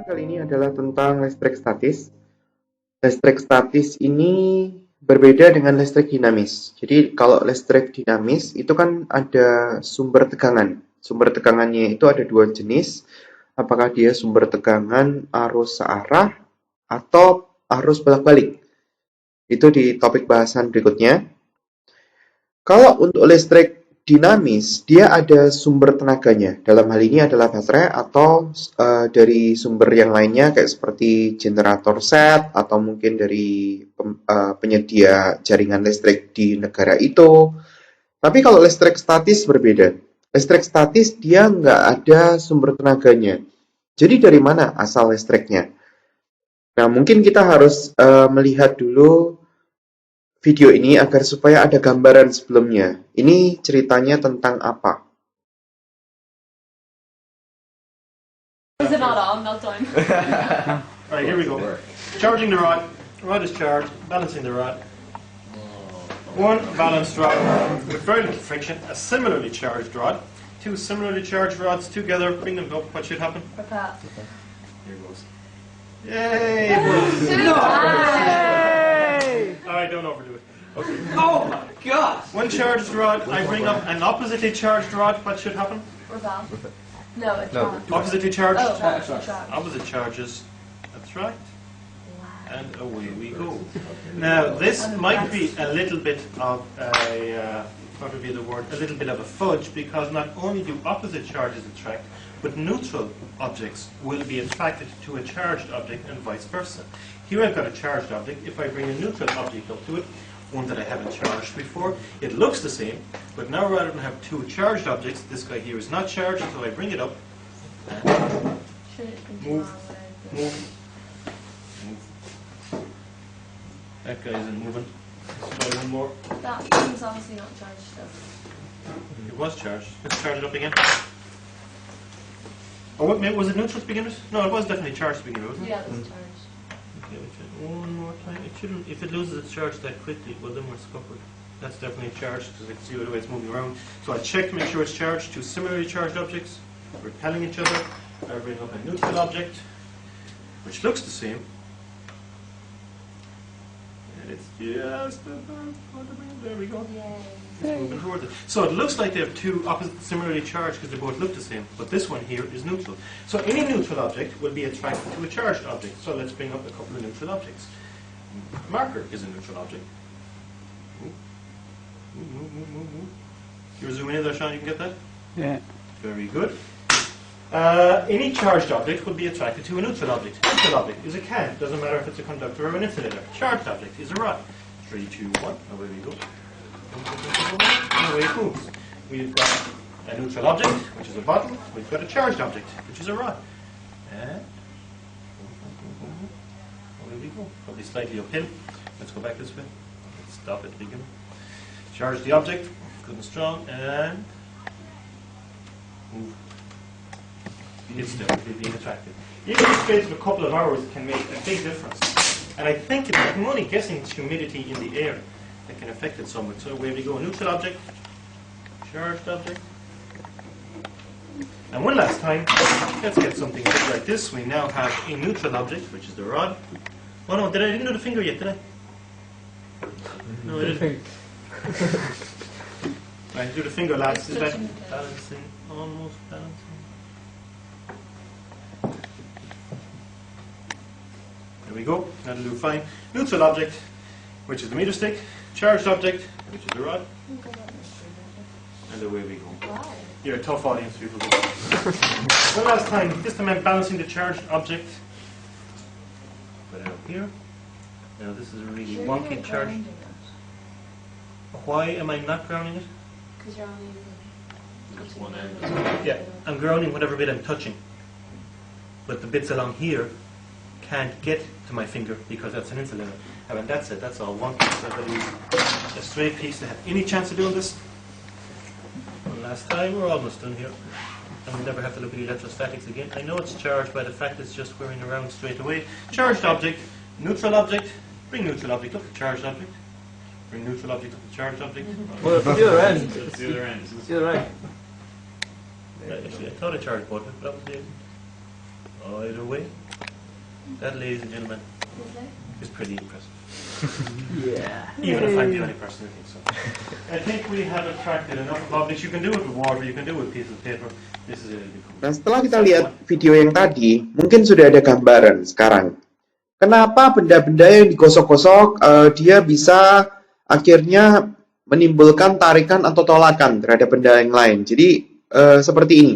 kali ini adalah tentang listrik statis. Listrik statis ini berbeda dengan listrik dinamis. Jadi kalau listrik dinamis itu kan ada sumber tegangan. Sumber tegangannya itu ada dua jenis. Apakah dia sumber tegangan arus searah atau arus bolak-balik. Itu di topik bahasan berikutnya. Kalau untuk listrik dinamis, dia ada sumber tenaganya. Dalam hal ini adalah baterai atau dari sumber yang lainnya kayak seperti generator set atau mungkin dari penyedia jaringan listrik di negara itu. Tapi kalau listrik statis berbeda. Listrik statis dia nggak ada sumber tenaganya. Jadi dari mana asal listriknya? Nah, mungkin kita harus melihat dulu video ini agar supaya ada gambaran sebelumnya. Ini ceritanya tentang apa? Is it not on? Not done. Alright, here we go. Charging the rod. Rod is charged. Balancing the rod. One balanced rod with very little friction. A similarly charged rod. Two similarly charged rods together. Bring them up. What should happen? Repel. Here goes. Yay! Alright, don't overdo it. Okay. Oh my god! One charged rod. I bring up an oppositely charged rod. What should happen? Repel. No, it's not. Oppositely charged. Oh, attract. Opposite charges. Attract. And away we go. Now, this might be a little bit of a, what would be the word, a little bit of a fudge, because not only do opposite charges attract, but neutral objects will be attracted to a charged object and vice versa. Here I've got a charged object. If I bring a neutral object up to it, one that I haven't charged before, it looks the same, but now rather than have two charged objects, this guy here is not charged, so I bring it up, and move. That guy isn't moving. Let's try one more. That thing's obviously not charged still. It was charged. Let's charge it up again. Oh, what, maybe, was it neutral to begin with? No, it was definitely charged to begin with, wasn't it? Yeah, it's charged. Okay, let's try it one more time. It shouldn't, if it loses its charge that quickly, well then we're scuppered. That's definitely charged, because I can see the way it's moving around. So I check to make sure it's charged. Two similarly charged objects, repelling each other. I bring up a neutral object, which looks the same. And it's just about, there we go. Yay. It's moving towards it. So it looks like they have two opposite similarly charged because they both look the same, but this one here is neutral. So any neutral object will be attracted to a charged object. So let's bring up a couple of neutral objects. Marker is a neutral object. Move. You zoom in there, Sean, you can get that? Yeah. Very good. Any charged object will be attracted to a neutral object. Neutral object is a can. Doesn't matter if it's a conductor or an insulator. Charged object is a rod. 3, 2, 1. Away we go. And away it moves. We've got a neutral object, which is a bottle. We've got a charged object, which is a rod. And away we go. Probably slightly uphill. Let's go back this way. Let's stop at the beginning. Charge the object, good and strong, and move. It's definitely being attracted. Even in the space of a couple of hours can make a big difference. And I think I'm only guessing it's humidity in the air that can affect it somewhat. So away we go, neutral object, charged object. And one last time, let's get something like this. We now have a neutral object, which is the rod. Oh no, I didn't do the finger yet, did I? No, I didn't. Right, do the finger lads. Is that balancing? Almost balancing. There we go. That'll do fine. Neutral object, which is the meter stick. Charged object, which is the rod. And away we go. Wow. You're a tough audience, people. One last time. This time I'm balancing the charged object. Put it up here. Now this is a really wonky charge. Why am I not grounding it? Because you're only Just one end. Yeah, I'm grounding whatever bit I'm touching. But the bits along here can't get to my finger because that's an insulator. And when that's it, that's all wonky. So I've got to use a straight piece to have any chance of doing this. One last time, we're almost done here. And we'll never have to look at electrostatics again. I know it's charged by the fact it's just whirring around straight away. Charged object, neutral object, bring neutral object up, charged object. Bring neutral object up to charged object. Well, it's the other end. It's the other end. It's the other end. Actually, I thought I charged both, but that was the right away. That, ladies and gentlemen, is pretty impressive. Yeah. Even if I'm the only person who thinks so. I think we have attracted enough public. You can do it with water, you can do it with a piece of paper. This is really cool. Nah, setelah kita lihat video yang tadi, mungkin sudah ada gambaran sekarang. Kenapa benda-benda yang digosok-gosok dia bisa akhirnya menimbulkan tarikan atau tolakan terhadap benda yang lain. Jadi seperti ini.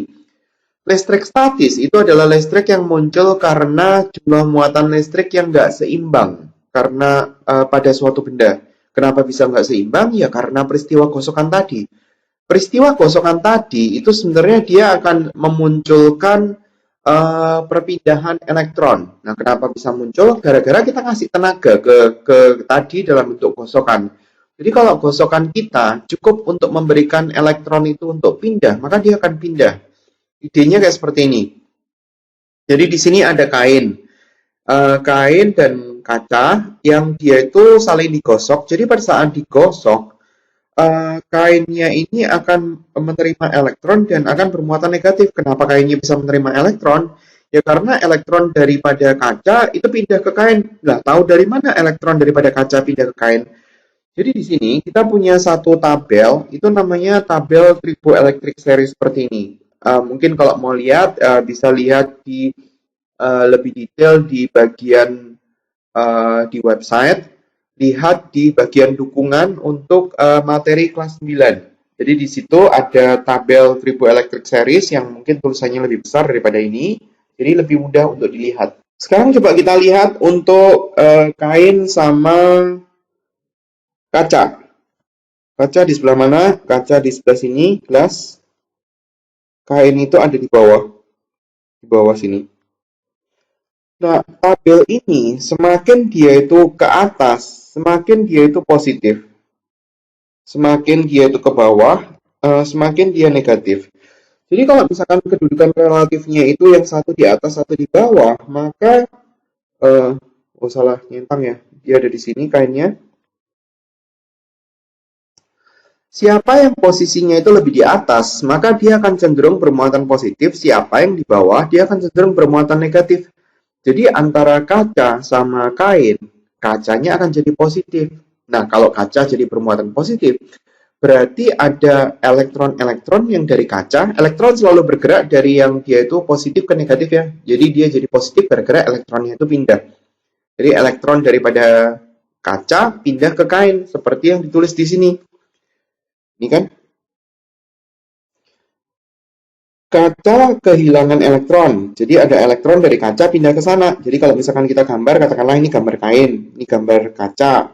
Listrik statis itu adalah listrik yang muncul karena jumlah muatan listrik yang nggak seimbang karena pada suatu benda. Kenapa bisa nggak seimbang? Ya karena peristiwa gosokan tadi. Peristiwa gosokan tadi itu sebenarnya dia akan memunculkan perpindahan elektron. Nah, kenapa bisa muncul? Gara-gara kita ngasih tenaga ke tadi dalam bentuk gosokan. Jadi kalau gosokan kita cukup untuk memberikan elektron itu untuk pindah, maka dia akan pindah. Idenya kayak seperti ini. Jadi di sini ada kain. Kain dan kaca yang dia itu saling digosok. Jadi pada saat digosok, kainnya ini akan menerima elektron dan akan bermuatan negatif. Kenapa kainnya bisa menerima elektron? Ya karena elektron daripada kaca itu pindah ke kain. Lah, tahu dari mana elektron daripada kaca pindah ke kain? Jadi di sini kita punya satu tabel, itu namanya tabel triboelectric series seperti ini. Mungkin kalau mau lihat, bisa lihat di lebih detail di bagian di website. Lihat di bagian dukungan untuk materi kelas 9. Jadi di situ ada tabel triboelectric series yang mungkin tulisannya lebih besar daripada ini. Jadi lebih mudah untuk dilihat. Sekarang coba kita lihat untuk kain sama kaca. Kaca di sebelah mana? Kaca di sebelah sini, gelas. Kain itu ada di bawah. Di bawah sini. Nah, tabel ini semakin dia itu ke atas, semakin dia itu positif. Semakin dia itu ke bawah, semakin dia negatif. Jadi kalau misalkan kedudukan relatifnya itu yang satu di atas, satu di bawah, maka salah nyentang ya. Dia ada di sini kainnya. Siapa yang posisinya itu lebih di atas, maka dia akan cenderung bermuatan positif. Siapa yang di bawah, dia akan cenderung bermuatan negatif. Jadi antara kaca sama kain, kacanya akan jadi positif. Nah, kalau kaca jadi bermuatan positif, berarti ada elektron-elektron yang dari kaca. Elektron selalu bergerak dari yang dia itu positif ke negatif ya. Jadi dia jadi positif gara-gara elektronnya itu pindah. Jadi elektron daripada kaca pindah ke kain, seperti yang ditulis di sini. Ini kan? Kaca kehilangan elektron. Jadi ada elektron dari kaca pindah ke sana. Jadi kalau misalkan kita gambar, katakanlah ini gambar kain, ini gambar kaca.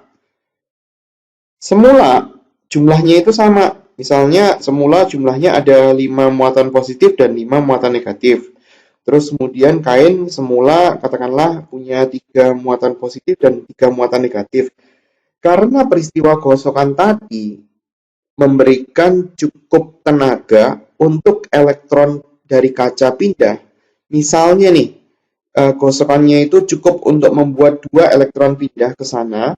Semula jumlahnya itu sama. Misalnya semula jumlahnya ada 5 muatan positif dan 5 muatan negatif. Terus kemudian kain semula katakanlah punya 3 muatan positif dan 3 muatan negatif. Karena peristiwa gosokan tadi memberikan cukup tenaga untuk elektron dari kaca pindah. Misalnya nih, gosokannya itu cukup untuk membuat 2 elektron pindah ke sana.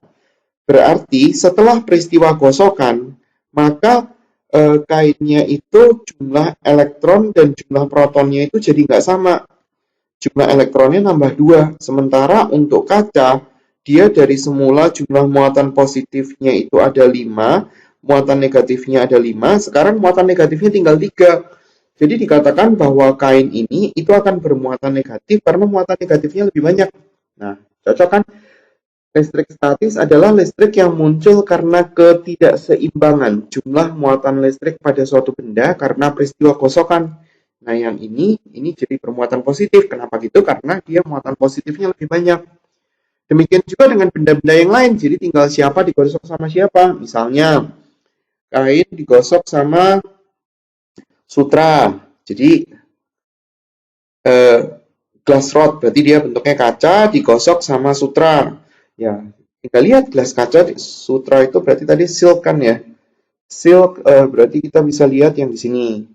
Berarti setelah peristiwa gosokan, maka kainnya itu jumlah elektron dan jumlah protonnya itu jadi nggak sama. Jumlah elektronnya nambah 2. Sementara untuk kaca, dia dari semula jumlah muatan positifnya itu ada 5, muatan negatifnya ada 5, sekarang muatan negatifnya tinggal 3. Jadi dikatakan bahwa kain ini itu akan bermuatan negatif karena muatan negatifnya lebih banyak. Nah, cocok kan? Listrik statis adalah listrik yang muncul karena ketidakseimbangan jumlah muatan listrik pada suatu benda karena peristiwa gosokan. Nah, yang ini jadi bermuatan positif. Kenapa gitu? Karena dia muatan positifnya lebih banyak. Demikian juga dengan benda-benda yang lain. Jadi tinggal siapa digosok sama siapa. Misalnya, kain digosok sama sutra. Jadi glass rod, berarti dia bentuknya kaca, digosok sama sutra. Ya, kita lihat gelas kaca sutra itu berarti tadi silk kan ya. Silk berarti kita bisa lihat yang di sini.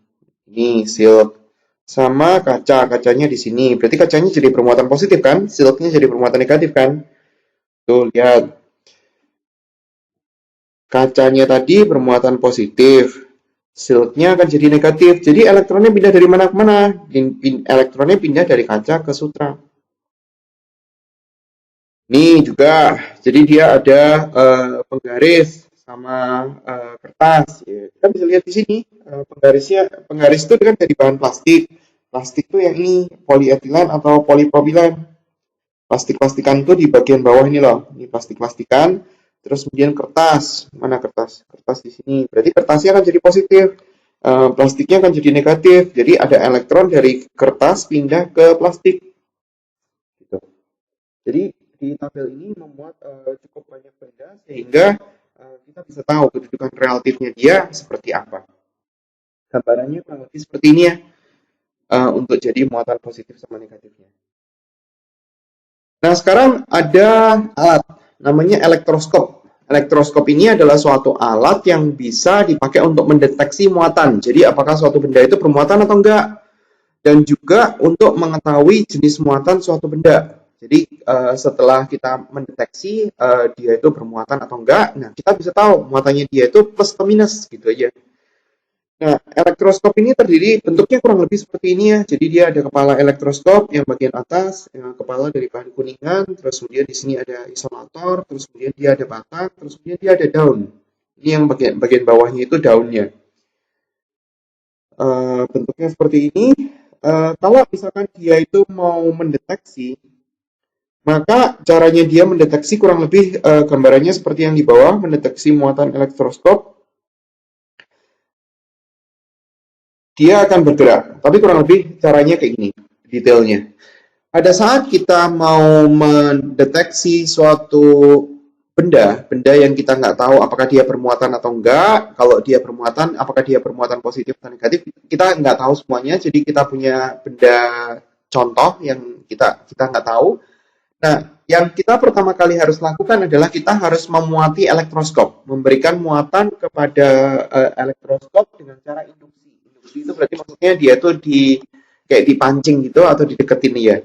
Ini silk. Sama kaca, kacanya di sini. Berarti kacanya jadi bermuatan positif kan? Silknya jadi bermuatan negatif kan? Tuh, lihat. Kacanya tadi bermuatan positif. Shieldnya akan jadi negatif. Jadi elektronnya pindah dari mana ke mana? Elektronnya pindah dari kaca ke sutra. Ini juga, jadi dia ada penggaris sama kertas. Ya, kita bisa lihat di sini penggaris itu kan dari bahan plastik. Plastik itu yang ini polietilen atau polipropilen. Plastik-plastikan itu di bagian bawah ini loh. Ini plastik-plastikan. Terus kemudian kertas. Mana kertas? Kertas di sini. Berarti kertasnya akan jadi positif. Plastiknya akan jadi negatif. Jadi ada elektron dari kertas pindah ke plastik. Gitu. Jadi di tabel ini memuat cukup banyak benda sehingga kita bisa tahu kedudukan relatifnya dia seperti apa. Gambarannya kurang lebih seperti ini ya, untuk jadi muatan positif sama negatifnya. Nah, sekarang ada alat namanya elektroskop. Elektroskop ini adalah suatu alat yang bisa dipakai untuk mendeteksi muatan. Jadi apakah suatu benda itu bermuatan atau enggak. Dan juga untuk mengetahui jenis muatan suatu benda. Jadi setelah kita mendeteksi dia itu bermuatan atau enggak, nah kita bisa tahu muatannya dia itu plus atau minus gitu aja. Nah, elektroskop ini bentuknya kurang lebih seperti ini ya. Jadi dia ada kepala elektroskop yang bagian atas, kepala dari bahan kuningan, terus kemudian di sini ada isolator, terus kemudian dia ada batang, terus kemudian dia ada daun. Ini yang bagian bawahnya itu daunnya. Bentuknya seperti ini. Kalau misalkan dia itu mau mendeteksi, maka caranya dia mendeteksi kurang lebih gambarannya seperti yang di bawah, mendeteksi muatan elektroskop. Dia akan bergerak, tapi kurang lebih caranya kayak gini, detailnya. Pada saat kita mau mendeteksi suatu benda yang kita nggak tahu apakah dia bermuatan atau enggak, kalau dia bermuatan, apakah dia bermuatan positif atau negatif, kita nggak tahu semuanya, jadi kita punya benda contoh yang kita nggak tahu. Nah, yang kita pertama kali harus lakukan adalah kita harus memuati elektroskop, memberikan muatan kepada elektroskop dengan cara induksi. Induksi itu berarti maksudnya dia tuh kayak dipancing gitu atau dideketin ya.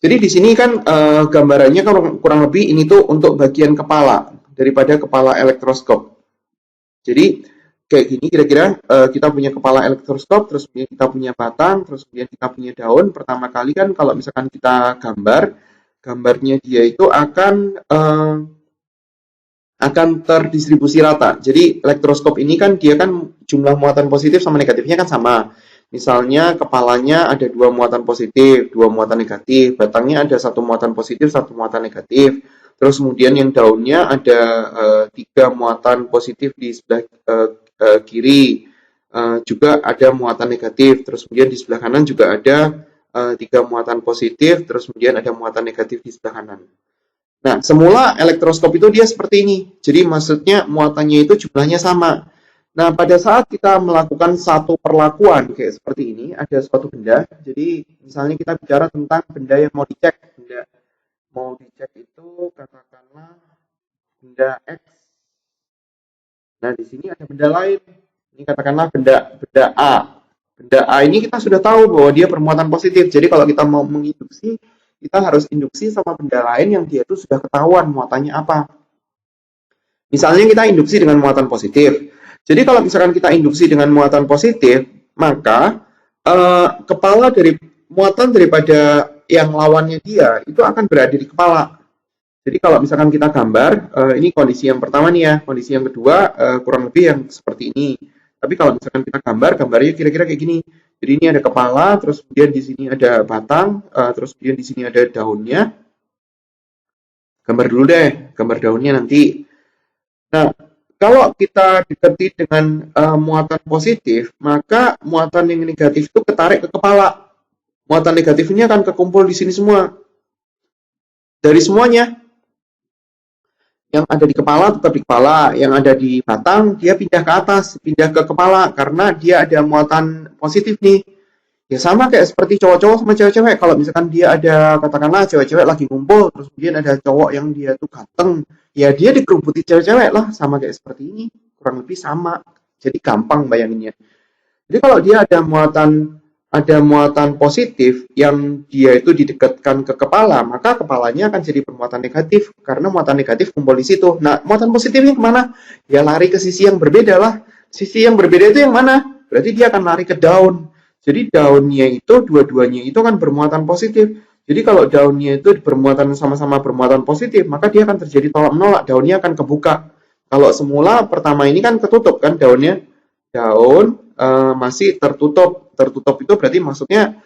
Jadi di sini kan gambarannya kurang lebih ini tuh untuk bagian kepala daripada kepala elektroskop. Jadi kayak gini kira-kira kita punya kepala elektroskop, terus kemudian kita punya batang, terus kemudian kita punya daun. Pertama kali kan kalau misalkan kita gambarnya dia itu akan terdistribusi rata. Jadi elektroskop ini kan dia kan jumlah muatan positif sama negatifnya kan sama. Misalnya kepalanya ada 2 muatan positif, 2 muatan negatif, batangnya ada 1 muatan positif, 1 muatan negatif. Terus kemudian yang daunnya ada 3 muatan positif di sebelah kiri, juga ada muatan negatif. Terus kemudian di sebelah kanan juga ada 3 muatan positif, terus kemudian ada muatan negatif di sebelah kanan. Nah, semula elektroskop itu dia seperti ini. Jadi maksudnya muatannya itu jumlahnya sama. Nah, pada saat kita melakukan satu perlakuan kayak seperti ini, ada suatu benda. Jadi misalnya kita bicara tentang benda yang mau dicek. Benda mau dicek itu katakanlah benda X. Nah, di sini ada benda lain. Ini katakanlah benda A. Benda A ini kita sudah tahu bahwa dia bermuatan positif. Jadi kalau kita mau menginduksi, kita harus induksi sama benda lain yang dia itu sudah ketahuan muatannya apa. Misalnya kita induksi dengan muatan positif. Jadi kalau misalkan kita induksi dengan muatan positif, maka kepala dari muatan daripada yang lawannya dia itu akan berada di kepala. Jadi kalau misalkan kita gambar, ini kondisi yang pertama nih ya, kondisi yang kedua kurang lebih yang seperti ini. Tapi kalau misalkan kita gambarnya kira-kira kayak gini. Jadi ini ada kepala, terus kemudian di sini ada batang, terus kemudian di sini ada daunnya. Gambar dulu deh, gambar daunnya nanti. Nah, kalau kita dekati dengan muatan positif, maka muatan yang negatif itu ketarik ke kepala. Muatan negatifnya akan kekumpul di sini semua. Dari semuanya. Yang ada di kepala tetap di kepala, yang ada di batang dia pindah ke atas, pindah ke kepala karena dia ada muatan positif nih. Ya sama kayak seperti cowok-cowok sama cewek-cewek. Kalau misalkan dia ada, katakanlah cewek-cewek lagi ngumpul, terus kemudian ada cowok yang dia tuh ganteng, ya dia dikerubuti cewek-cewek lah, sama kayak seperti ini. Kurang lebih sama. Jadi gampang bayanginnya. Jadi kalau dia ada muatan positif yang dia itu didekatkan ke kepala, maka kepalanya akan jadi bermuatan negatif karena muatan negatif kumpul di situ. Nah, muatan positifnya kemana? Ya lari ke sisi yang berbeda lah. sisi yang berbeda itu yang mana? Berarti dia akan lari ke daun. Jadi daunnya itu, dua-duanya itu kan bermuatan positif. Jadi kalau daunnya itu bermuatan sama-sama bermuatan positif, maka dia akan terjadi tolak menolak, daunnya akan kebuka. Kalau semula pertama ini kan ketutup kan daunnya, daun masih tertutup. Tertutup itu berarti maksudnya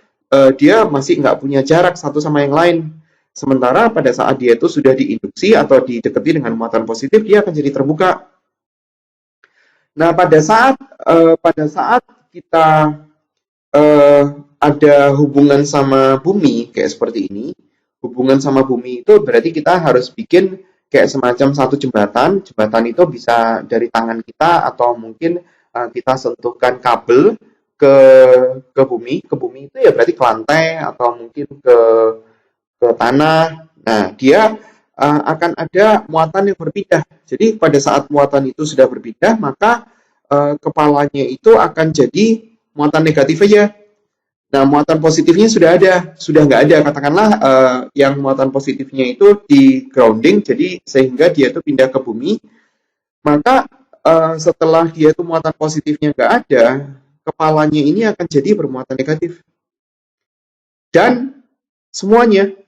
dia masih nggak punya jarak satu sama yang lain. Sementara pada saat dia itu sudah diinduksi atau didekati dengan muatan positif, dia akan jadi terbuka. Nah, pada saat kita ada hubungan sama bumi kayak seperti ini, hubungan sama bumi itu berarti kita harus bikin kayak semacam satu jembatan. Jembatan itu bisa dari tangan kita atau mungkin kita sentuhkan kabel ke ke bumi. Ke bumi itu ya berarti ke lantai atau mungkin ke tanah. Nah, dia akan ada muatan yang berpindah. Jadi pada saat muatan itu sudah berpindah, maka kepalanya itu akan jadi muatan negatif aja. Nah, muatan positifnya sudah nggak ada. Katakanlah yang muatan positifnya itu di grounding, jadi sehingga dia itu pindah ke bumi. Maka setelah dia itu muatan positifnya nggak ada, kepalanya ini akan jadi bermuatan negatif. Dan semuanya.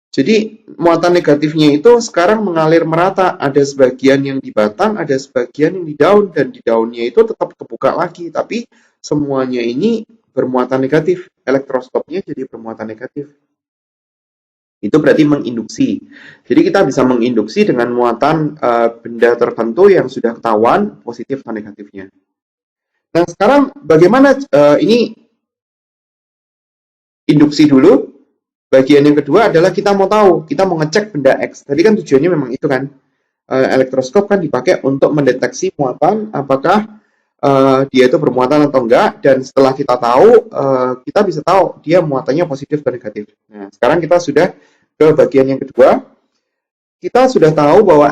Jadi muatan negatifnya itu sekarang mengalir merata. Ada sebagian yang di batang, ada sebagian yang di daun, dan di daunnya itu tetap kebuka lagi. Tapi semuanya ini bermuatan negatif. Elektroskopnya jadi bermuatan negatif. Itu berarti menginduksi. Jadi kita bisa menginduksi dengan muatan benda tertentu yang sudah ketahuan positif atau negatifnya. Nah, sekarang bagaimana ini induksi dulu. Bagian yang kedua adalah kita mau tahu, kita mau ngecek benda X. Tadi kan tujuannya memang itu kan. Elektroskop kan dipakai untuk mendeteksi muatan, apakah dia itu bermuatan atau enggak. Dan setelah kita tahu, kita bisa tahu dia muatannya positif atau negatif. Nah, sekarang kita sudah ke bagian yang kedua. Kita sudah tahu bahwa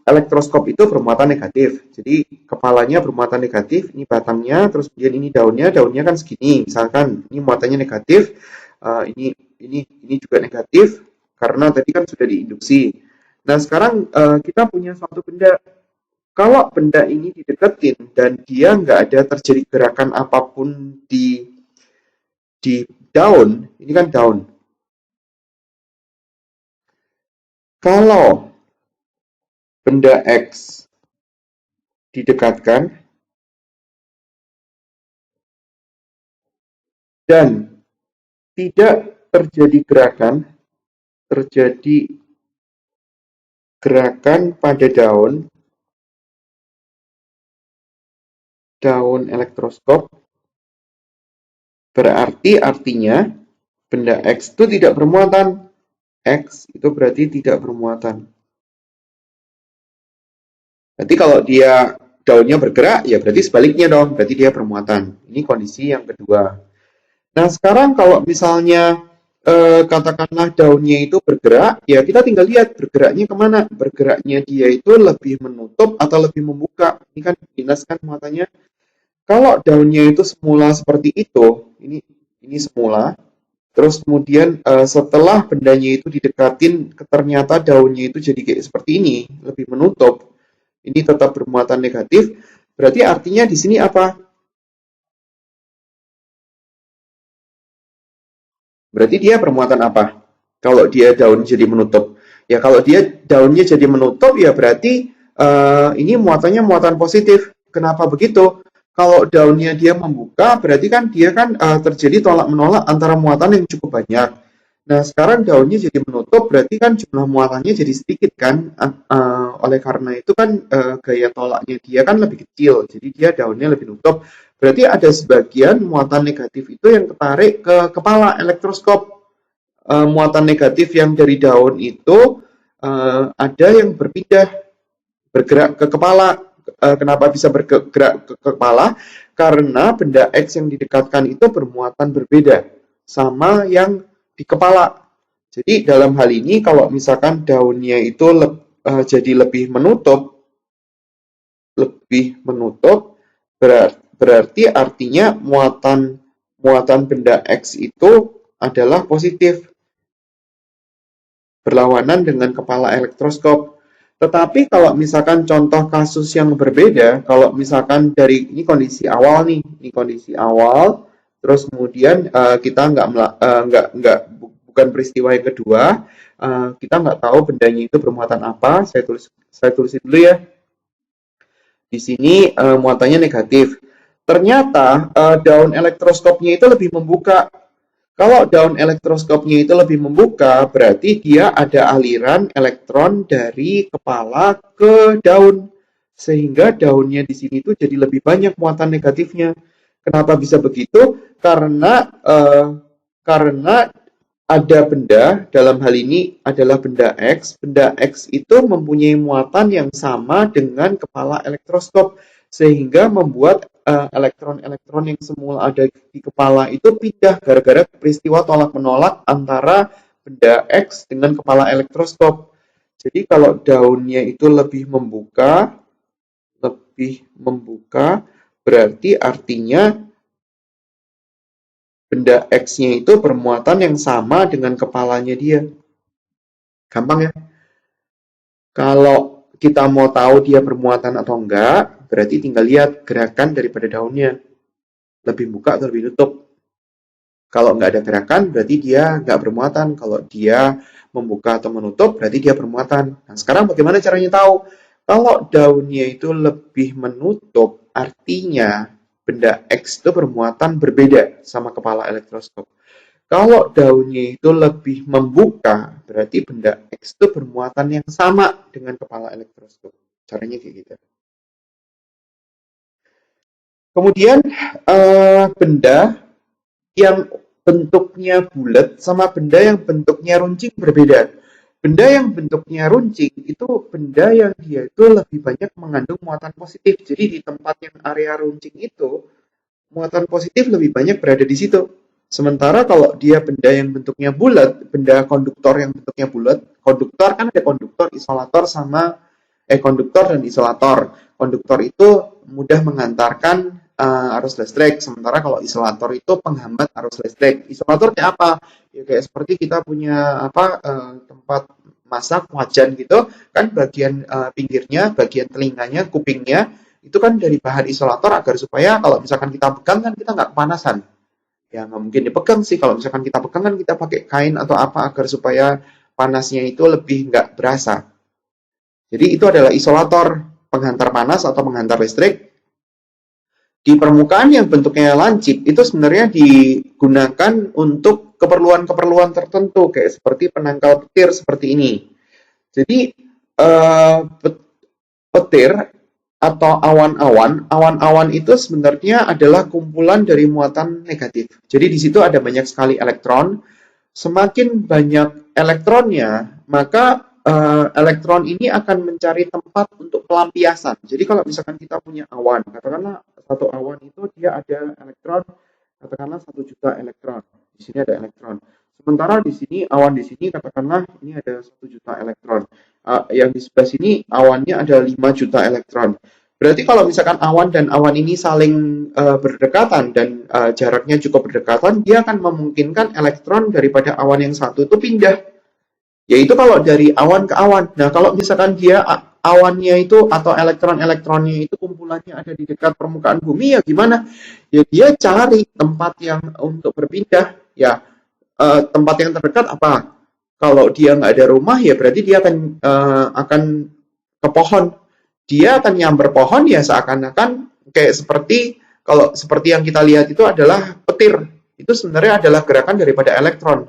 elektroskop itu bermuatan negatif. Jadi kepalanya bermuatan negatif, ini batangnya, terus kemudian ini daunnya kan segini. Misalkan ini muatannya negatif, ini juga negatif karena tadi kan sudah diinduksi. Nah, sekarang kita punya suatu benda. Kalau benda ini dideketin dan dia nggak ada terjadi gerakan apapun di daun, ini kan daun. Kalau benda X didekatkan dan tidak terjadi gerakan pada daun elektroskop, berarti artinya benda X itu tidak bermuatan. X itu berarti tidak bermuatan. Berarti kalau dia daunnya bergerak, ya berarti sebaliknya dong, berarti dia bermuatan. Ini kondisi yang kedua. Nah, sekarang kalau misalnya katakanlah daunnya itu bergerak, ya kita tinggal lihat bergeraknya kemana. Bergeraknya dia itu lebih menutup atau lebih membuka. Ini kan minus kan muatannya. Kalau daunnya itu semula seperti itu, ini semula. Terus kemudian setelah bendanya itu didekatin, ternyata daunnya itu jadi kayak seperti ini, lebih menutup. Ini tetap bermuatan negatif. Berarti artinya di sini apa? Berarti dia bermuatan apa? Kalau dia daun jadi menutup. Ya kalau dia daunnya jadi menutup, ya berarti ini muatannya muatan positif. Kenapa begitu? Kalau daunnya dia membuka, berarti kan dia kan terjadi tolak menolak antara muatan yang cukup banyak. Nah, sekarang daunnya jadi menutup, berarti kan jumlah muatannya jadi sedikit kan. Oleh karena itu kan gaya tolaknya dia kan lebih kecil, jadi dia daunnya lebih nutup. Berarti ada sebagian muatan negatif itu yang ketarik ke kepala elektroskop. Muatan negatif yang dari daun itu ada yang bergerak ke kepala. Kenapa bisa bergerak ke kepala? Karena benda X yang didekatkan itu bermuatan berbeda sama yang di kepala. Jadi dalam hal ini kalau misalkan daunnya itu jadi lebih menutup, berarti artinya muatan benda X itu adalah positif, berlawanan dengan kepala elektroskop. Tetapi kalau misalkan contoh kasus yang berbeda, kalau misalkan dari ini kondisi awal nih, ini kondisi awal, terus kemudian kita bukan peristiwa yang kedua, kita nggak tahu bendanya itu bermuatan apa. Saya tulisin dulu ya. Di sini muatannya negatif. Ternyata daun elektroskopnya itu lebih membuka. Kalau daun elektroskopnya itu lebih membuka, berarti dia ada aliran elektron dari kepala ke daun. Sehingga daunnya di sini itu jadi lebih banyak muatan negatifnya. Kenapa bisa begitu? Karena ada benda, dalam hal ini adalah benda X. Benda X itu mempunyai muatan yang sama dengan kepala elektroskop, sehingga membuat elektron-elektron yang semula ada di kepala itu pindah gara-gara peristiwa tolak-menolak antara benda X dengan kepala elektroskop. Jadi kalau daunnya itu lebih membuka, berarti artinya benda X-nya itu bermuatan yang sama dengan kepalanya dia. Gampang ya? Kalau kita mau tahu dia bermuatan atau enggak, berarti tinggal lihat gerakan daripada daunnya. Lebih buka atau lebih nutup. Kalau nggak ada gerakan, berarti dia nggak bermuatan. Kalau dia membuka atau menutup, berarti dia bermuatan. Nah, sekarang bagaimana caranya tahu? Kalau daunnya itu lebih menutup, artinya benda X itu bermuatan berbeda sama kepala elektroskop. Kalau daunnya itu lebih membuka, berarti benda X itu bermuatan yang sama dengan kepala elektroskop. Caranya kayak gitu. Kemudian benda yang bentuknya bulat sama benda yang bentuknya runcing berbeda. Benda yang bentuknya runcing itu benda yang dia itu lebih banyak mengandung muatan positif. Jadi di tempat yang area runcing itu, muatan positif lebih banyak berada di situ. Sementara kalau dia benda yang bentuknya bulat, benda konduktor yang bentuknya bulat, konduktor kan ada konduktor, isolator sama konduktor dan isolator. Konduktor itu mudah mengantarkan arus listrik, sementara kalau isolator itu penghambat arus listrik. Isolator kayak apa? Ya kayak seperti kita punya tempat masak wajan gitu, kan bagian pinggirnya, bagian telinganya, kupingnya itu kan dari bahan isolator agar supaya kalau misalkan kita pegang kan kita nggak kepanasan. Ya nggak mungkin dipegang sih, kalau misalkan kita pegang kan kita pakai kain atau apa agar supaya panasnya itu lebih nggak berasa. Jadi itu adalah isolator, penghantar panas atau penghantar listrik. Di permukaan yang bentuknya lancip itu sebenarnya digunakan untuk keperluan-keperluan tertentu, kayak seperti penangkal petir seperti ini. Jadi petir atau awan-awan itu sebenarnya adalah kumpulan dari muatan negatif. Jadi di situ ada banyak sekali elektron. Semakin banyak elektronnya, maka elektron ini akan mencari tempat untuk pelampiasan. Jadi kalau misalkan kita punya awan, katakanlah satu awan itu dia ada elektron, katakanlah 1 juta elektron. Di sini ada elektron. Sementara di sini awan di sini katakanlah ini ada 1 juta elektron. Yang di sebelah sini awannya ada 5 juta elektron. Berarti kalau misalkan awan dan awan ini saling berdekatan dan jaraknya cukup berdekatan, dia akan memungkinkan elektron daripada awan yang satu itu pindah. Yaitu kalau dari awan ke awan. Nah, kalau misalkan dia awannya itu atau elektron-elektronnya itu kumpulannya ada di dekat permukaan bumi, ya gimana? Ya dia cari tempat yang untuk berpindah. Ya, tempat yang terdekat apa? Kalau dia nggak ada rumah, ya berarti dia akan ke pohon. Dia akan nyamber pohon, ya seakan-akan kayak seperti yang kita lihat itu adalah petir. Itu sebenarnya adalah gerakan daripada elektron.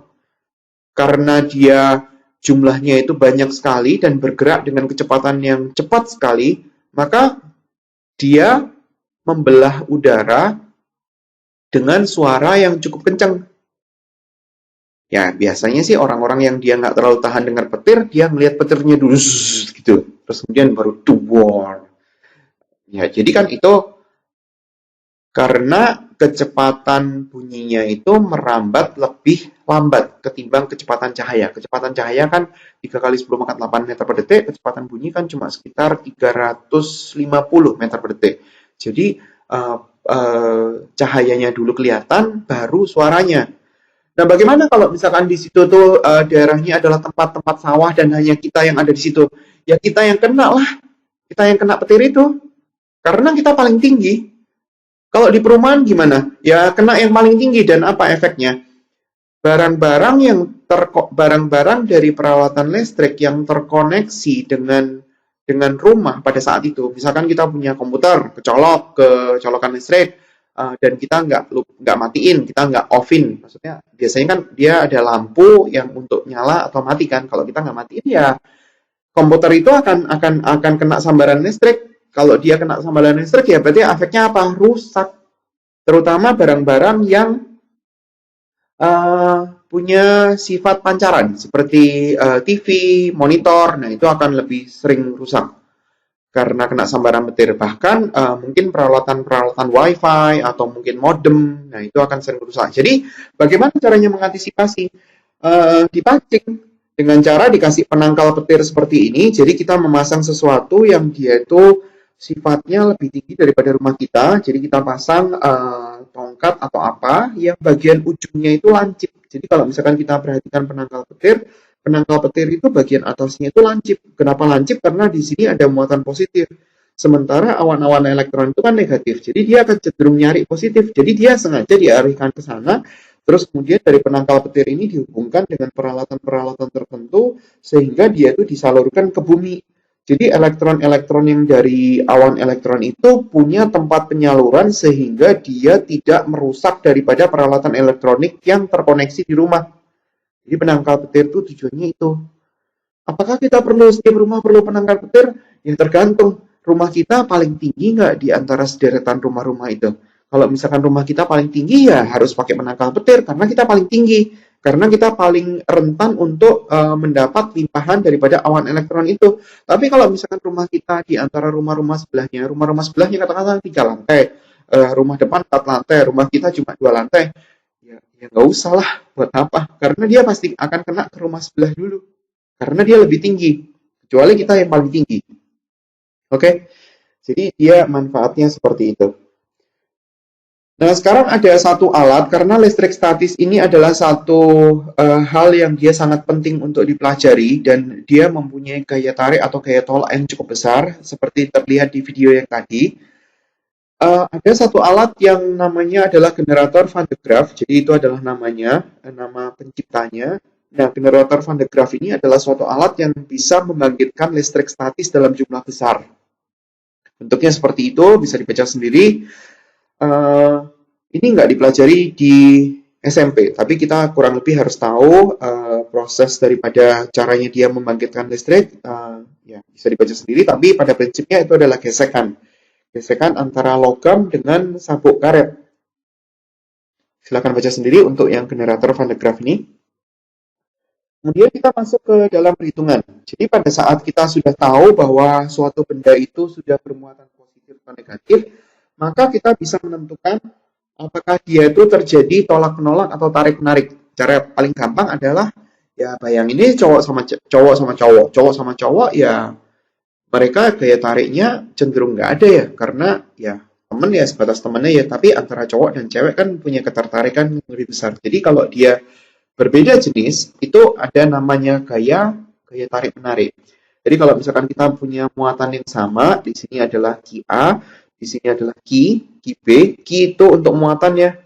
Karena dia jumlahnya itu banyak sekali dan bergerak dengan kecepatan yang cepat sekali, maka dia membelah udara dengan suara yang cukup kencang. Ya, biasanya sih orang-orang yang dia nggak terlalu tahan dengar petir, dia melihat petirnya dulu gitu, terus kemudian baru duar. Ya, jadi kan itu karena kecepatan bunyinya itu merambat lebih lambat ketimbang kecepatan cahaya. Kecepatan cahaya kan 3 kali 10 pangkat 8 meter per detik, kecepatan bunyi kan cuma sekitar 350 meter per detik. Jadi cahayanya dulu kelihatan, baru suaranya. Nah, bagaimana kalau misalkan di situ tuh daerahnya adalah tempat-tempat sawah dan hanya kita yang ada di situ? Ya kita yang kena lah, kita yang kena petir itu. Karena kita paling tinggi. Kalau di perumahan gimana? Ya kena yang paling tinggi dan apa efeknya? Barang-barang dari peralatan listrik yang terkoneksi dengan rumah pada saat itu. Misalkan kita punya komputer, kecolok ke colokan listrik, dan kita nggak matiin, kita nggak offin. Maksudnya biasanya kan dia ada lampu yang untuk nyala atau mati kan. Kalau kita nggak matiin ya komputer itu akan kena sambaran listrik. Kalau dia kena sambaran listrik ya berarti efeknya apa? Rusak. Terutama barang-barang yang punya sifat pancaran seperti TV, monitor. Nah, itu akan lebih sering rusak karena kena sambaran petir. Bahkan mungkin peralatan-peralatan WiFi atau mungkin modem. Nah, itu akan sering rusak. Jadi, bagaimana caranya mengantisipasi? Dipancing dengan cara dikasih penangkal petir seperti ini. Jadi kita memasang sesuatu yang dia itu sifatnya lebih tinggi daripada rumah kita. Jadi kita pasang tongkat atau apa yang bagian ujungnya itu lancip. Jadi kalau misalkan kita perhatikan penangkal petir itu bagian atasnya itu lancip. Kenapa lancip? Karena di sini ada muatan positif. Sementara awan-awan elektron itu kan negatif. Jadi dia akan cenderung nyari positif. Jadi dia sengaja diarahkan ke sana. Terus kemudian dari penangkal petir ini dihubungkan dengan peralatan-peralatan tertentu sehingga dia itu disalurkan ke bumi. Jadi elektron-elektron yang dari awan elektron itu punya tempat penyaluran sehingga dia tidak merusak daripada peralatan elektronik yang terkoneksi di rumah. Jadi penangkal petir itu tujuannya itu. Apakah kita perlu setiap rumah perlu penangkal petir? Ya tergantung. Rumah kita paling tinggi nggak di antara sederetan rumah-rumah itu? Kalau misalkan rumah kita paling tinggi ya harus pakai penangkal petir karena kita paling tinggi. Karena kita paling rentan untuk mendapat limpahan daripada awan elektron itu. Tapi kalau misalkan rumah kita di antara rumah-rumah sebelahnya katakanlah 3 lantai, rumah depan 4 lantai, rumah kita cuma 2 lantai, ya nggak usah lah, buat apa? Karena dia pasti akan kena ke rumah sebelah dulu. Karena dia lebih tinggi, kecuali kita yang paling tinggi. Oke? Jadi dia manfaatnya seperti itu. Nah, sekarang ada satu alat, karena listrik statis ini adalah satu hal yang dia sangat penting untuk dipelajari, dan dia mempunyai gaya tarik atau gaya tolak yang cukup besar, seperti terlihat di video yang tadi. Ada satu alat yang namanya adalah generator Van de Graaff, jadi itu adalah namanya, nama penciptanya. Nah, generator Van de Graaff ini adalah suatu alat yang bisa membangkitkan listrik statis dalam jumlah besar. Bentuknya seperti itu, bisa dibaca sendiri. Ini nggak dipelajari di SMP, tapi kita kurang lebih harus tahu proses daripada caranya dia membangkitkan listrik. Ya bisa dibaca sendiri, tapi pada prinsipnya itu adalah gesekan antara logam dengan sabuk karet. Silakan baca sendiri untuk yang generator Van de Graaff ini. Kemudian kita masuk ke dalam perhitungan. Jadi pada saat kita sudah tahu bahwa suatu benda itu sudah bermuatan positif atau negatif, maka kita bisa menentukan apakah dia itu terjadi tolak-menolak atau tarik-menarik. Cara paling gampang adalah, ya bayangin ini cowok sama cowok, ya mereka gaya tariknya cenderung nggak ada ya, karena ya temen ya sebatas temennya ya, tapi antara cowok dan cewek kan punya ketertarikan yang lebih besar. Jadi kalau dia berbeda jenis, itu ada namanya gaya tarik-menarik. Jadi kalau misalkan kita punya muatan yang sama, di sini adalah Ki A, di sini adalah Ki B. Ki itu untuk muatannya.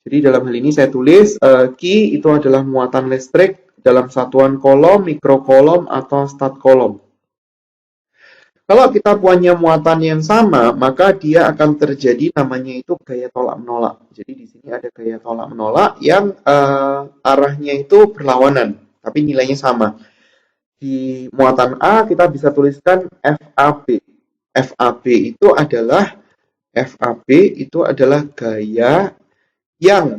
Jadi dalam hal ini saya tulis Ki itu adalah muatan listrik dalam satuan kolom, mikrokolom, atau stat kolom. Kalau kita punya muatan yang sama, maka dia akan terjadi namanya itu gaya tolak-menolak. Jadi di sini ada gaya tolak-menolak yang arahnya itu berlawanan, tapi nilainya sama. Di muatan A kita bisa tuliskan FAB. FAB itu adalah gaya yang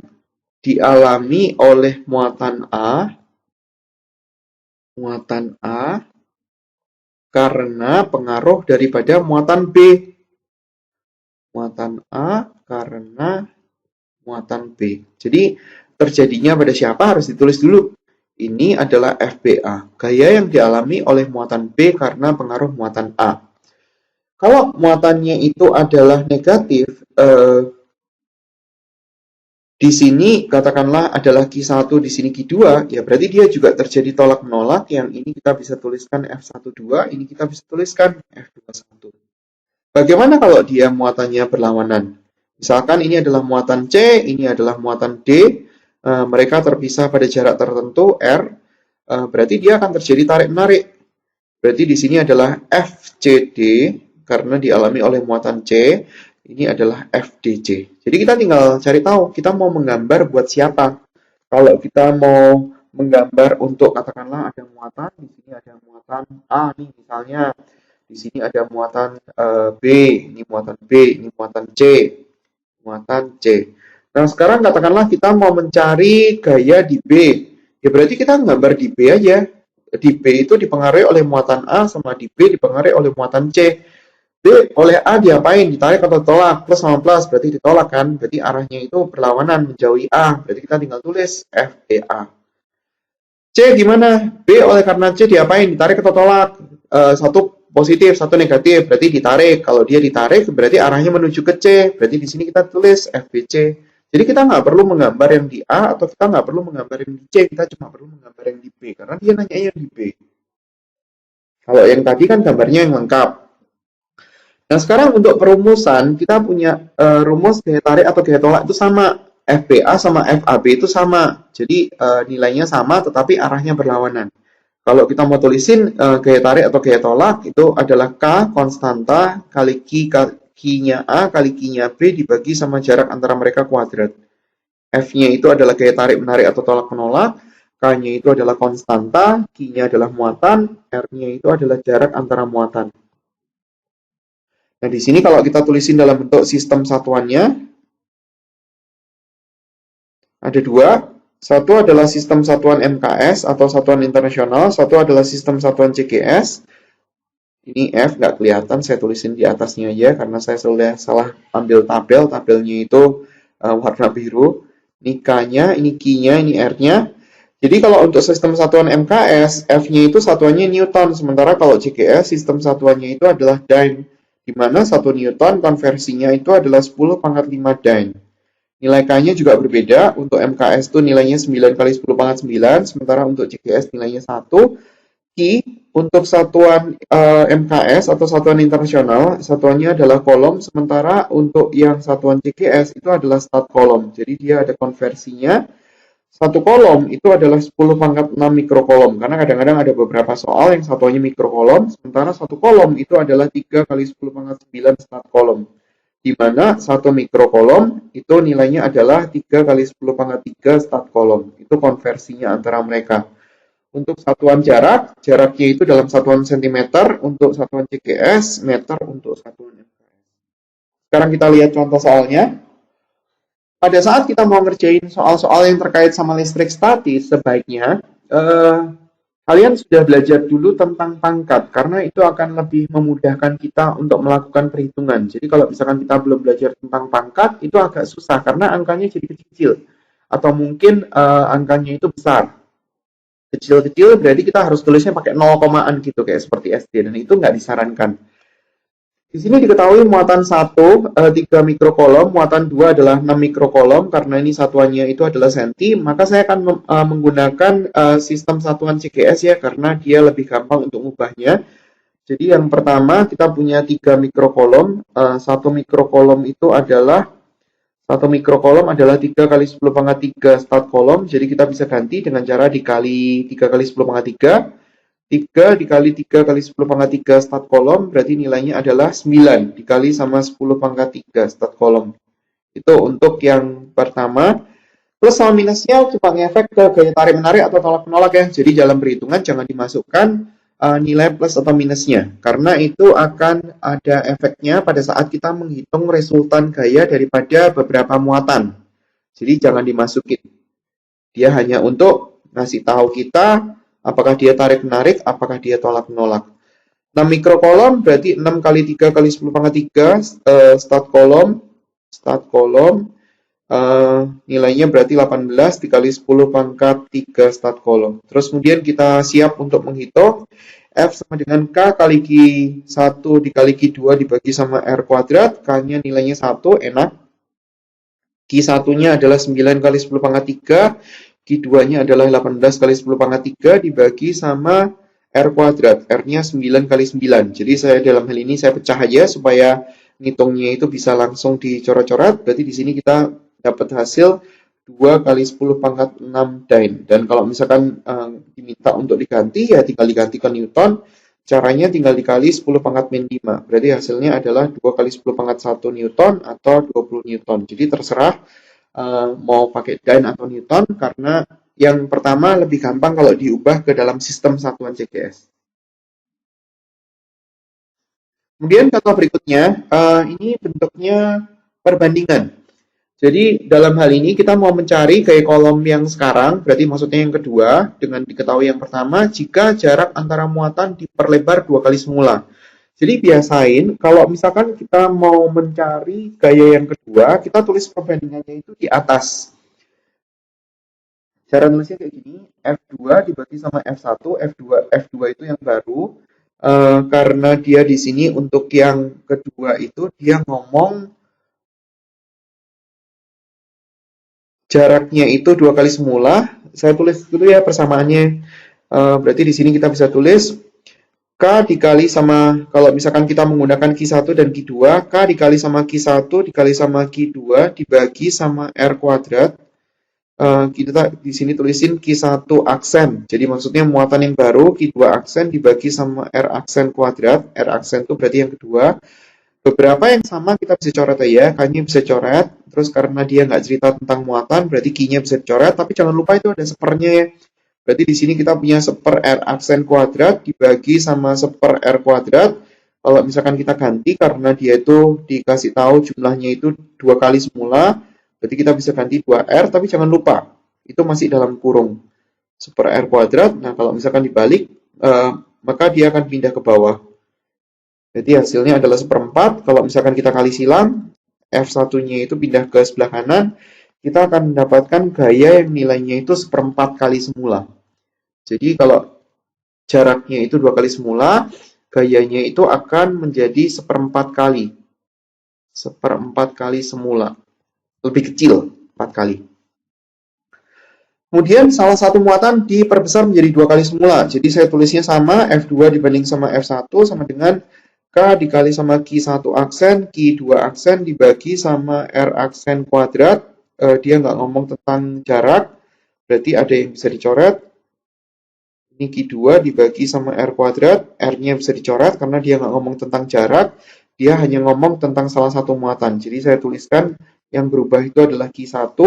dialami oleh muatan A karena pengaruh daripada muatan B. Muatan A karena muatan B. Jadi terjadinya pada siapa harus ditulis dulu. Ini adalah FBA, gaya yang dialami oleh muatan B karena pengaruh muatan A. Kalau muatannya itu adalah negatif, Di sini katakanlah adalah Q1, di sini Q2, ya berarti dia juga terjadi tolak menolak. Yang ini kita bisa tuliskan F12, ini kita bisa tuliskan F21. Bagaimana kalau dia muatannya berlawanan? Misalkan ini adalah muatan C, ini adalah muatan D, mereka terpisah pada jarak tertentu R, berarti dia akan terjadi tarik-menarik. Berarti di sini adalah FCD, karena dialami oleh muatan C, ini adalah FDC. Jadi kita tinggal cari tahu, kita mau menggambar buat siapa. Kalau kita mau menggambar untuk katakanlah ada muatan, di sini ada muatan A nih misalnya, di sini ada muatan B, ini muatan B, ini muatan C, muatan C. Nah sekarang katakanlah kita mau mencari gaya di B, ya berarti kita gambar di B aja. Di B itu dipengaruhi oleh muatan A sama di B dipengaruhi oleh muatan C. B oleh A diapain? Ditarik atau tolak? Plus sama plus berarti ditolak kan? Berarti arahnya itu berlawanan menjauhi A. Berarti kita tinggal tulis F E A. C gimana? B oleh karena C diapain? Ditarik atau tolak? Satu positif, satu negatif. Berarti ditarik. Kalau dia ditarik berarti arahnya menuju ke C. Berarti di sini kita tulis FBC. Jadi kita nggak perlu menggambar yang di A atau kita nggak perlu menggambar yang di C. Kita cuma perlu menggambar yang di B. Karena dia nanya yang di B. Kalau yang tadi kan gambarnya yang lengkap. Nah sekarang untuk perumusan kita punya rumus gaya tarik atau gaya tolak itu sama. FBA sama FAB itu sama. Jadi nilainya sama tetapi arahnya berlawanan. Kalau kita mau tulisin gaya tarik atau gaya tolak itu adalah K konstanta kali Q-nya A kali Q-nya B dibagi sama jarak antara mereka kuadrat. F-nya itu adalah gaya tarik menarik atau tolak menolak. K-nya itu adalah konstanta, Q-nya adalah muatan, R-nya itu adalah jarak antara muatan. Nah, di sini kalau kita tulisin dalam bentuk sistem satuannya, ada dua. Satu adalah sistem satuan MKS atau satuan internasional, satu adalah sistem satuan CGS. Ini F nggak kelihatan, saya tulisin di atasnya aja karena saya sudah salah ambil tabel, tabelnya itu warna biru. Ini K-nya, ini Q-nya, ini R-nya. Jadi kalau untuk sistem satuan MKS, F-nya itu satuannya Newton, sementara kalau CGS sistem satuannya itu adalah Dyne. Di mana 1 Newton konversinya itu adalah 10 pangkat 5 Dyne. Nilai K-nya juga berbeda, untuk MKS itu nilainya 9 kali 10 pangkat 9, sementara untuk CGS nilainya 1. Q, untuk satuan MKS atau satuan internasional, satuannya adalah kolom, sementara untuk yang satuan CGS itu adalah stat kolom. Jadi dia ada konversinya. Satu kolom itu adalah 10 pangkat 6 mikrokolom, karena kadang-kadang ada beberapa soal yang satuannya mikrokolom, sementara satu kolom itu adalah 3 kali 10 pangkat 9 stat kolom, di mana satu mikrokolom itu nilainya adalah 3 kali 10 pangkat 3 stat kolom, itu konversinya antara mereka. Untuk satuan jarak, jaraknya itu dalam satuan cm, untuk satuan CGS, meter untuk satuan MKS. Sekarang kita lihat contoh soalnya. Pada saat kita mau ngerjain soal-soal yang terkait sama listrik statis, sebaiknya kalian sudah belajar dulu tentang pangkat, karena itu akan lebih memudahkan kita untuk melakukan perhitungan. Jadi kalau misalkan kita belum belajar tentang pangkat, itu agak susah, karena angkanya jadi kecil-kecil. Atau mungkin angkanya itu besar. Kecil-kecil berarti kita harus tulisnya pakai 0,an gitu, kayak seperti SD, dan itu nggak disarankan. Di sini diketahui muatan 1, 3 mikrokolom, muatan 2 adalah 6 mikrokolom, karena ini satuannya itu adalah senti, maka saya akan menggunakan sistem satuan CGS ya, karena dia lebih gampang untuk mengubahnya. Jadi yang pertama kita punya 3 mikrokolom, 1 mikrokolom itu adalah 1 mikrokolom adalah 3 kali 10 pangkat 3 stat kolom, jadi kita bisa ganti dengan cara dikali 3 kali 10 pangkat 3. 3 dikali 3 kali 10 pangkat 3 stat kolom, berarti nilainya adalah 9 dikali sama 10 pangkat 3 stat kolom. Itu untuk yang pertama. Plus sama minusnya cuma ngefek ke gaya tarik menarik atau tolak menolak ya. Jadi dalam perhitungan jangan dimasukkan nilai plus atau minusnya, karena itu akan ada efeknya pada saat kita menghitung resultan gaya daripada beberapa muatan. Jadi jangan dimasukin. Dia hanya untuk ngasih tahu kita apakah dia tarik menarik, apakah dia tolak menolak. 6 mikrokolom berarti 6 kali 3 kali 10 pangkat 3 stat kolom nilainya berarti 18 dikali 10 pangkat 3 stat kolom. Terus kemudian kita siap untuk menghitung F sama dengan K kali Q1 dikali Q2 dibagi sama R kuadrat, K-nya nilainya 1, enak. Q1-nya adalah 9 kali 10 pangkat 3, Q2-nya adalah 18 kali 10 pangkat 3 dibagi sama R kuadrat. R-nya 9 kali 9. Jadi saya dalam hal ini saya pecah aja supaya ngitungnya itu bisa langsung dicoret-coret. Berarti di sini kita dapat hasil 2 kali 10 pangkat 6 Dine. Dan kalau misalkan diminta untuk diganti, ya tinggal diganti ke Newton. Caranya tinggal dikali 10 pangkat min 5. Berarti hasilnya adalah 2 kali 10 pangkat 1 Newton atau 20 Newton. Jadi terserah mau pakai Dine atau Newton, karena yang pertama lebih gampang kalau diubah ke dalam sistem satuan CGS. Kemudian contoh berikutnya, ini bentuknya perbandingan. Jadi dalam hal ini kita mau mencari gaya kolom yang sekarang, berarti maksudnya yang kedua, dengan diketahui yang pertama, jika jarak antara muatan diperlebar 2 kali semula. Jadi biasain, kalau misalkan kita mau mencari gaya yang kedua, kita tulis perbandingannya itu di atas. Cara nulisnya kayak gini, F2 dibagi sama F1, F2 itu yang baru, karena dia di sini untuk yang kedua itu dia ngomong jaraknya itu 2 kali semula. Saya tulis dulu ya persamaannya. Berarti di sini kita bisa tulis K dikali sama, kalau misalkan kita menggunakan Q1 dan Q2, K dikali sama Q1 dikali sama Q2 dibagi sama R kuadrat. Kita di sini tulisin Q1 aksen. Jadi maksudnya muatan yang baru, Q2 aksen dibagi sama R aksen kuadrat. R aksen itu berarti yang kedua. Beberapa yang sama kita bisa coret ya, K-nya bisa coret, terus karena dia nggak cerita tentang muatan, berarti Q-nya bisa dicoret, tapi jangan lupa itu ada sepernya ya. Berarti di sini kita punya seper R aksen kuadrat dibagi sama seper R kuadrat. Kalau misalkan kita ganti, karena dia itu dikasih tahu jumlahnya itu 2 kali semula, berarti kita bisa ganti 2R, tapi jangan lupa, itu masih dalam kurung. Seper R kuadrat, nah kalau misalkan dibalik, maka dia akan pindah ke bawah. Jadi hasilnya adalah seperempat. Kalau misalkan kita kali silang, F1-nya itu pindah ke sebelah kanan, kita akan mendapatkan gaya yang nilainya itu seperempat kali semula. Jadi kalau jaraknya itu 2 kali semula, gayanya itu akan menjadi seperempat kali. Seperempat kali semula. Lebih kecil, 4 kali. Kemudian salah satu muatan diperbesar menjadi 2 kali semula. Jadi saya tulisnya sama, F2 dibanding sama F1 sama dengan K dikali sama Q1 aksen, Q2 aksen dibagi sama R aksen kuadrat. Dia nggak ngomong tentang jarak, berarti ada yang bisa dicoret. Ini Q2 dibagi sama R kuadrat, R-nya bisa dicoret karena dia nggak ngomong tentang jarak, dia hanya ngomong tentang salah satu muatan. Jadi saya tuliskan yang berubah itu adalah Q1.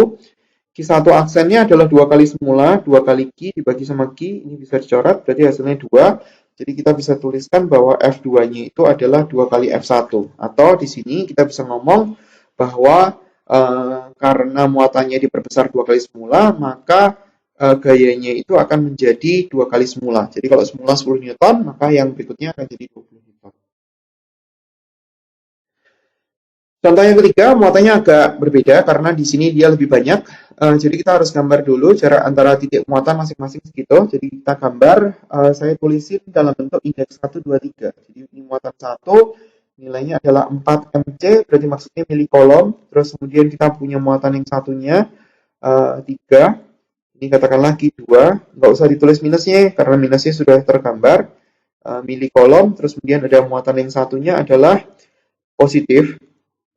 Q1 aksennya adalah 2 kali semula, 2 kali Q dibagi sama Q, ini bisa dicoret, berarti hasilnya 2. Jadi kita bisa tuliskan bahwa F2-nya itu adalah 2 kali F1. Atau di sini kita bisa ngomong bahwa karena muatannya diperbesar 2 kali semula, maka gayanya itu akan menjadi 2 kali semula. Jadi kalau semula 10 Newton, maka yang berikutnya akan jadi 20 Newton. Contoh yang ketiga, muatannya agak berbeda karena di sini dia lebih banyak. Jadi kita harus gambar dulu jarak antara titik muatan masing-masing segitu. Jadi kita gambar, saya tulisin dalam bentuk indeks 1, 2, 3. Jadi ini muatan 1, nilainya adalah 4 mc, berarti maksudnya milikolom. Terus kemudian kita punya muatan yang satunya, 3. Ini katakanlah Q2, nggak usah ditulis minusnya karena minusnya sudah tergambar. Milikolom, terus kemudian ada muatan yang satunya adalah positif.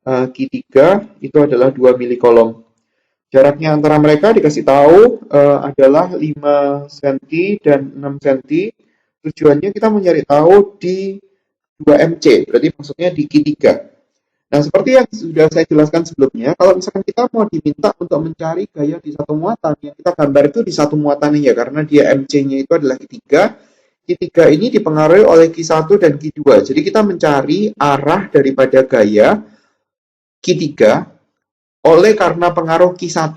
Q3 itu adalah 2 milikolom. Jaraknya antara mereka dikasih tahu adalah 5 cm dan 6 cm. Tujuannya kita mencari tahu di 2 mc, berarti maksudnya di Q3. Nah, seperti yang sudah saya jelaskan sebelumnya, kalau misalkan kita mau diminta untuk mencari gaya di satu muatan, yang kita gambar itu di satu muatan ya, karena dia mc-nya itu adalah Q3. Q3 ini dipengaruhi oleh Q1 dan Q2. Jadi kita mencari arah daripada gaya Q3 oleh karena pengaruh Q1.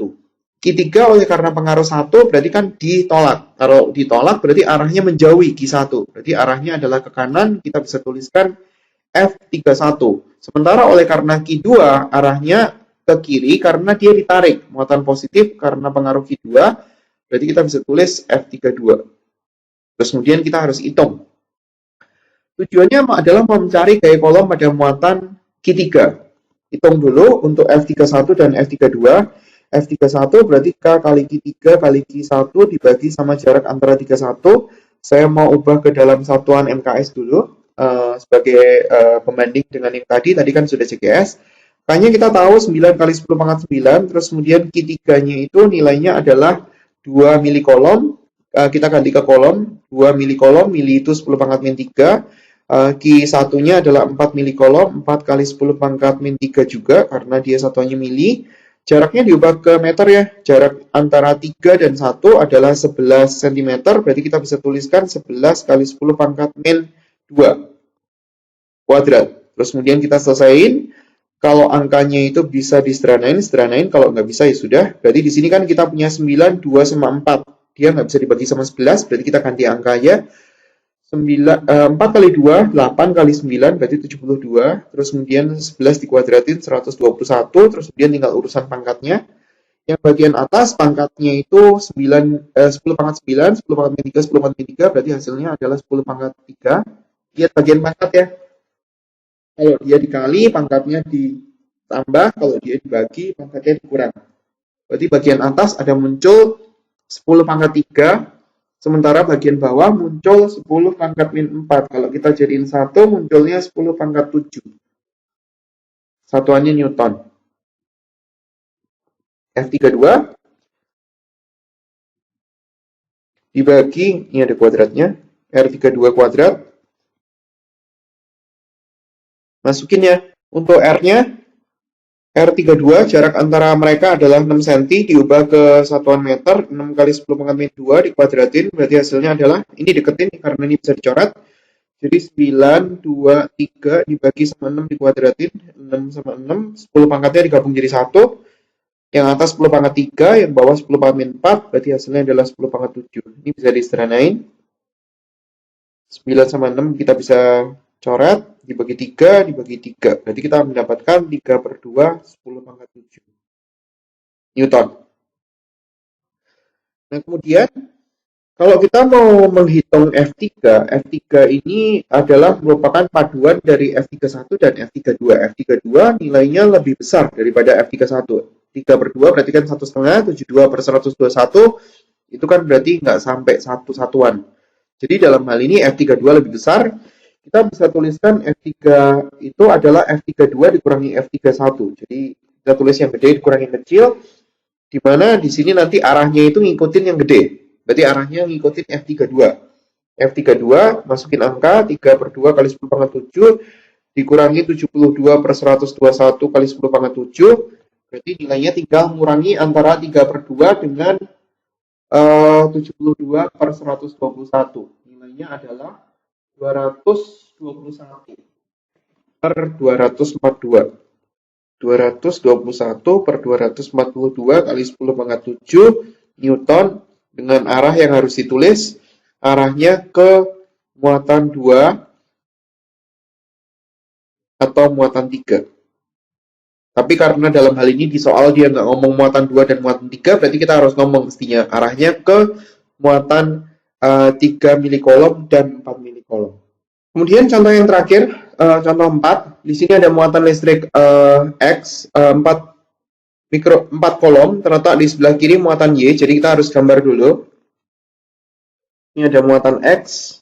Q3 oleh karena pengaruh 1 berarti kan ditolak. Kalau ditolak berarti arahnya menjauhi Q1. Berarti arahnya adalah ke kanan, kita bisa tuliskan F31. Sementara oleh karena Q2 arahnya ke kiri karena dia ditarik. Muatan positif karena pengaruh Q2, berarti kita bisa tulis F32. Terus kemudian kita harus hitung. Tujuannya adalah mencari gaya kolom pada muatan Q3. Hitung dulu untuk F31 dan F32. F31 berarti K kali Q3 kali Q1 dibagi sama jarak antara 31. Saya mau ubah ke dalam satuan MKS dulu sebagai pembanding dengan yang tadi kan sudah CGS. K-nya kita tahu 9 kali 10 pangkat 9, terus kemudian Q3-nya itu nilainya adalah 2 milikolom. Kita ganti ke kolom, 2 milikolom, mili itu 10 pangkat min 3. Q1-nya adalah 4 milikolom, 4 kali 10 pangkat min 3 juga, karena dia satuannya mili. Jaraknya diubah ke meter ya, jarak antara 3 dan 1 adalah 11 cm, berarti kita bisa tuliskan 11 kali 10 pangkat min 2 kuadrat. Terus kemudian kita selesaiin, kalau angkanya itu bisa disederhanain, kalau nggak bisa ya sudah. Berarti di sini kan kita punya 9, 2 sama 4, dia nggak bisa dibagi sama 11, berarti kita ganti angka aja. 4 kali 2, 8 kali 9, berarti 72. Terus kemudian 11 dikuadratin, 121. Terus kemudian tinggal urusan pangkatnya. Yang bagian atas pangkatnya itu 10 pangkat 9, 10 pangkat min 3, 10 pangkat min 3, berarti hasilnya adalah 10 pangkat 3. Lihat bagian pangkat ya. Kalau dia dikali, pangkatnya ditambah. Kalau dia dibagi, pangkatnya dikurang. Berarti bagian atas ada muncul 10 pangkat 3. Sementara bagian bawah muncul 10 pangkat min 4. Kalau kita jadiin 1, munculnya 10 pangkat 7. Satuannya Newton. F32 dibagi, ini ada kuadratnya, R32 kuadrat. Masukin ya. Untuk R-nya, R32 jarak antara mereka adalah 6 cm, diubah ke satuan meter, 6 kali 10 pangkat min 2 dikuadratin, berarti hasilnya adalah, ini deketin karena ini bisa dicoret, jadi 9, 2, 3 dibagi sama 6 dikuadratin, 6 sama 6, 10 pangkatnya digabung jadi 1, yang atas 10 pangkat 3, yang bawah 10 pangkat min 4, berarti hasilnya adalah 10 pangkat 7. Ini bisa disederhanain, 9 sama 6 kita bisa coret, dibagi 3, dibagi 3. Berarti kita mendapatkan 3/2, 10 pangkat 7 Newton. Nah, kemudian, kalau kita mau menghitung F3 ini adalah merupakan paduan dari F31 dan F32. F32 nilainya lebih besar daripada F31. 3/2 berarti kan 1,5, 72/121, itu kan berarti nggak sampai satu satuan. Jadi dalam hal ini F32 lebih besar. Kita bisa tuliskan F3 itu adalah F32 dikurangi F31. Jadi kita tulis yang gede dikurangi yang kecil, di mana di sini nanti arahnya itu ngikutin yang gede. Berarti arahnya ngikutin F32. F32 masukin angka 3/2 kali 10 pangkat 7 dikurangi 72/121 kali 10 pangkat 7. Berarti nilainya tinggal mengurangi antara 3/2 dengan 72/121. Nilainya adalah 221 per 242. 221 per 242 kali 10 pangkat 7 Newton, dengan arah yang harus ditulis, arahnya ke muatan 2 atau muatan 3. Tapi karena dalam hal ini di soal dia nggak ngomong muatan 2 dan muatan 3, berarti kita harus ngomong mestinya arahnya ke muatan 3 milikolom dan 4 milikolom. Kemudian contoh yang terakhir, contoh 4. Di sini ada muatan listrik X, 4 kolom, terletak di sebelah kiri muatan Y, jadi kita harus gambar dulu. Ini ada muatan X,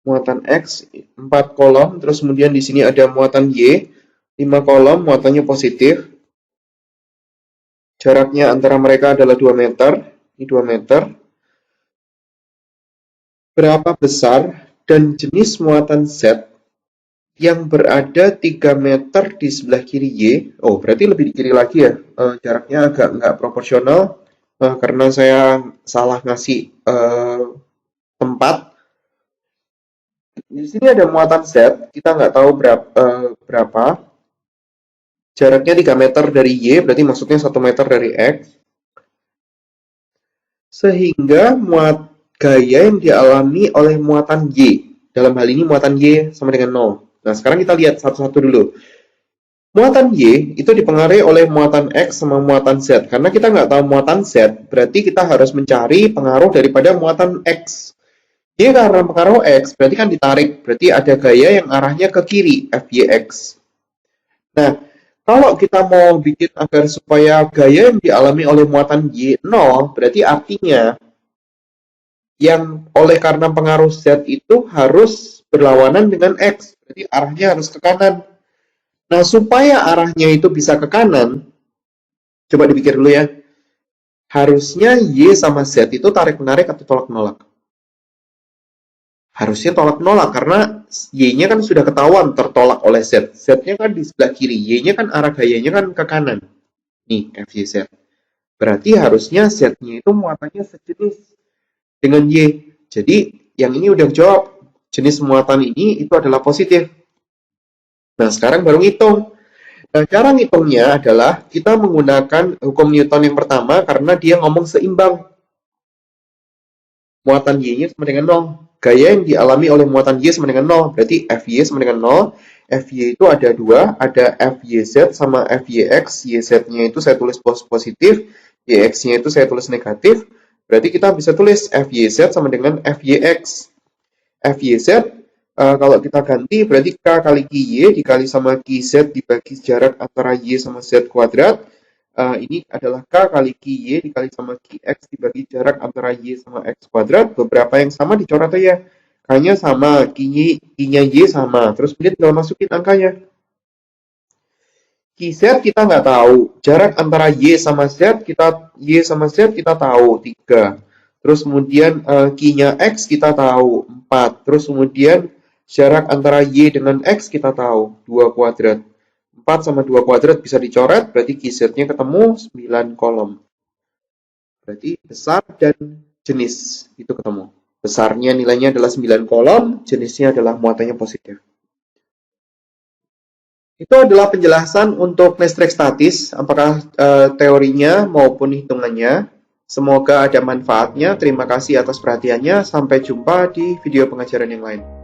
4 kolom, terus kemudian di sini ada muatan Y, 5 kolom, muatannya positif. Jaraknya antara mereka adalah 2 meter, ini 2 meter. Berapa besar dan jenis muatan Z yang berada 3 meter di sebelah kiri Y? Oh, berarti lebih di kiri lagi ya. Jaraknya agak nggak proporsional karena saya salah ngasih tempat. Di sini ada muatan Z, kita nggak tahu berapa. Jaraknya 3 meter dari Y, berarti maksudnya 1 meter dari X. Sehingga gaya yang dialami oleh muatan Y. Dalam hal ini muatan Y sama dengan 0. Nah, sekarang kita lihat satu-satu dulu. Muatan Y itu dipengaruhi oleh muatan X sama muatan Z. Karena kita nggak tahu muatan Z, berarti kita harus mencari pengaruh daripada muatan X. Y karena pengaruh X, berarti kan ditarik. Berarti ada gaya yang arahnya ke kiri, FYX. Nah, Kalau kita mau bikin agar supaya gaya yang dialami oleh muatan Y 0, berarti artinya yang oleh karena pengaruh Z itu harus berlawanan dengan X. Berarti arahnya harus ke kanan. Nah, supaya arahnya itu bisa ke kanan, coba dipikir dulu ya. Harusnya Y sama Z itu tarik-menarik atau tolak-menolak? Harusnya tolak-menolak, karena Y-nya kan sudah ketahuan tertolak oleh Z. Z-nya kan di sebelah kiri, Y-nya kan arah gayanya kan ke kanan. Nih, FYZ. Berarti harusnya Z-nya itu muatannya sejenis dengan Y. Jadi, yang ini udah jawab. Jenis muatan ini itu adalah positif. Nah, sekarang baru ngitung. Nah, cara ngitungnya adalah kita menggunakan hukum Newton yang pertama karena dia ngomong seimbang. Muatan Y-nya sama dengan 0. Gaya yang dialami oleh muatan Y sama dengan 0. Berarti Fy sama dengan 0. Fy itu ada dua. Ada Fyz sama Fyx. YZ-nya itu saya tulis positif. Yx-nya itu saya tulis negatif. Berarti kita bisa tulis Fyz sama dengan Fyx. Fyz, kalau kita ganti, berarti K kali Ky dikali sama Kz dibagi jarak antara Y sama Z kuadrat. Ini adalah K kali Ky dikali sama Kx dibagi jarak antara Y sama X kuadrat. Beberapa yang sama dicoret aja. K-nya sama, Ky-nya Y sama. Terus kemudian tinggal masukin angkanya. Kz kita nggak tahu. Jarak antara Y sama Z kita tahu 3. Terus kemudian Q-nya X kita tahu 4. Terus kemudian jarak antara Y dengan X kita tahu 2 kuadrat. 4 sama 2 kuadrat bisa dicoret, berarti QZ-nya ketemu 9 kolom. Berarti besar dan jenis itu ketemu. Besarnya nilainya adalah 9 kolom, jenisnya adalah muatannya positif. Itu adalah penjelasan untuk listrik statis, apakah teorinya maupun hitungannya. Semoga ada manfaatnya. Terima kasih atas perhatiannya. Sampai jumpa di video pengajaran yang lain.